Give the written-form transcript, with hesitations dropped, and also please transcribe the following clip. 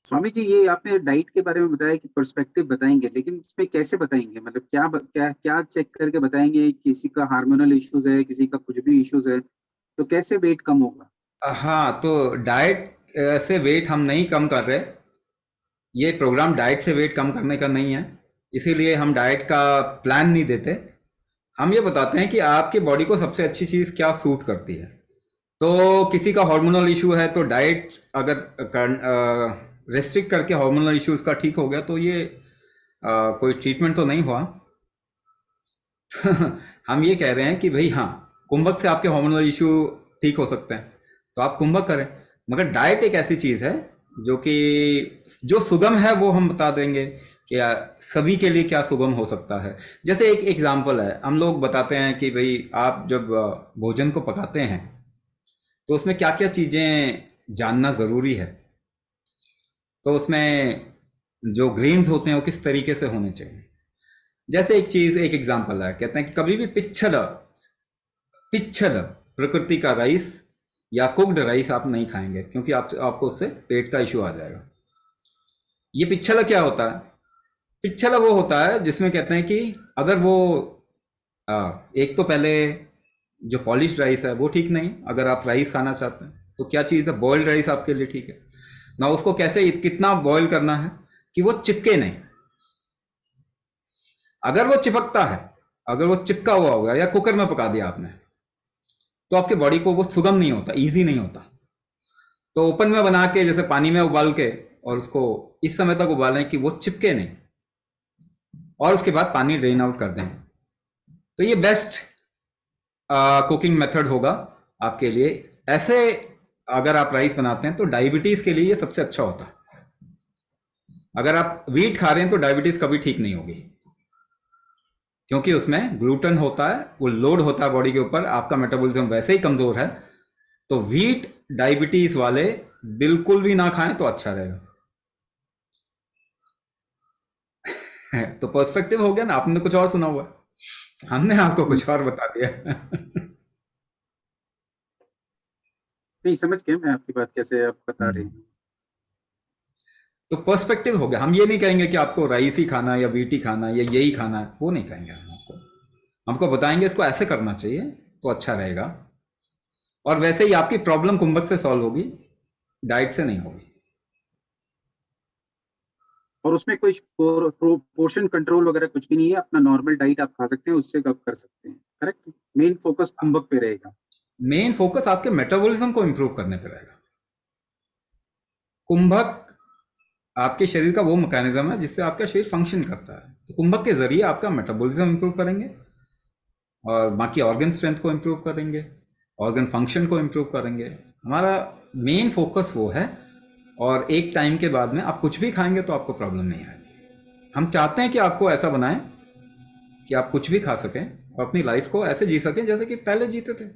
स्वामी जी, ये आपने डाइट के बारे में बताया कि पर्सपेक्टिव बताएंगे, लेकिन इसमें कैसे बताएंगे? मतलब क्या क्या चेक करके बताएंगे? किसी का हार्मोनल इश्यूज है, किसी का कुछ भी इश्यूज है, तो कैसे वेट कम होगा? हाँ, तो डाइट से वेट हम नहीं कम कर रहे। ये प्रोग्राम डाइट से वेट कम करने का नहीं है, इसीलिए हम डाइट का प्लान नहीं देते। हम ये बताते हैं कि आपकी बॉडी को सबसे अच्छी चीज़ क्या सूट करती है। तो किसी का हार्मोनल इशू है तो डाइट अगर रेस्ट्रिक्ट करके हार्मोनल इश्यूज का ठीक हो गया तो ये कोई ट्रीटमेंट तो नहीं हुआ। हम ये कह रहे हैं कि भाई हाँ, कुंभक से आपके हार्मोनल इशू ठीक हो सकते हैं तो आप कुंभक करें। मगर डाइट एक ऐसी चीज है जो कि जो सुगम है वो हम बता देंगे कि सभी के लिए क्या सुगम हो सकता है। जैसे एक एग्जांपल है, हम लोग बताते हैं कि भाई आप जब भोजन को पकाते हैं तो उसमें क्या क्या चीजें जानना जरूरी है। तो उसमें जो ग्रेन्स होते हैं वो किस तरीके से होने चाहिए। जैसे एक चीज, एक एग्जांपल है, कहते हैं कि कभी भी पिच्छल पिच्छल प्रकृति का राइस या कुक्ड राइस आप नहीं खाएंगे, क्योंकि आपको उससे पेट का इशू आ जाएगा। ये पिच्छल क्या होता है? पिच्छल वो होता है जिसमें कहते हैं कि अगर वो एक तो पहले जो पॉलिश राइस है वो ठीक नहीं। अगर आप राइस खाना चाहते हैं तो क्या चीज़ है, बॉइल्ड राइस आपके लिए ठीक है ना। उसको कैसे कितना बॉईल करना है कि वो चिपके नहीं। अगर वो चिपकता है, अगर वो चिपका हुआ होगा या कुकर में पका दिया आपने, तो आपके बॉडी को वो सुगम नहीं होता, इजी नहीं होता। तो ओपन में बना के जैसे पानी में उबाल के और उसको इस समय तक उबालें कि वो चिपके नहीं, और उसके बाद पानी ड्रेन आउट कर दें। तो ये बेस्ट कुकिंग मेथड होगा आपके लिए। ऐसे अगर आप राइस बनाते हैं तो डायबिटीज के लिए ये सबसे अच्छा होता है। अगर आप वीट खा रहे हैं तो डायबिटीज कभी ठीक नहीं होगी, क्योंकि उसमें ग्लूटेन होता है, वो लोड होता है बॉडी के ऊपर, आपका मेटाबॉलिज्म वैसे ही कमजोर है। तो वीट डायबिटीज वाले बिल्कुल भी ना खाएं तो अच्छा रहेगा। तो पर्सपेक्टिव हो गया ना, आपने कुछ और सुना हुआ है, हमने आपको कुछ और बता दिया। नहीं, समझ गया मैं आपकी बात, कैसे आप बता रहे हम्म। हैं। तो पर्सपेक्टिव हो गया। हम ये नहीं कहेंगे कि आपको राइस ही खाना है या वीट ही खाना है या यही खाना है, वो नहीं कहेंगे हम आपको। हमको बताएंगे इसको ऐसे करना चाहिए तो अच्छा रहेगा। और वैसे ही आपकी प्रॉब्लम कुंभक से सॉल्व होगी, डाइट से नहीं होगी। और उसमें कोई पोर्शन कंट्रोल वगैरह कुछ भी नहीं है, अपना नॉर्मल डाइट आप खा सकते हैं, उससे आप कर सकते हैं, करेक्ट? मेन फोकस कुंभक पे रहेगा। मेन फोकस आपके मेटाबॉलिज्म को इंप्रूव करने पर रहेगा। कुंभक आपके शरीर का वो मैकेनिज्म है जिससे आपका शरीर फंक्शन करता है। तो कुंभक के जरिए आपका मेटाबॉलिज्म इंप्रूव करेंगे और बाकी ऑर्गन स्ट्रेंथ को इम्प्रूव करेंगे, ऑर्गन फंक्शन को इम्प्रूव करेंगे। हमारा मेन फोकस वो है। और एक टाइम के बाद में आप कुछ भी खाएंगे तो आपको प्रॉब्लम नहीं आएगी। हम चाहते हैं कि आपको ऐसा बनाएं कि आप कुछ भी खा सकें और अपनी लाइफ को ऐसे जी सकें जैसे कि पहले जीते थे।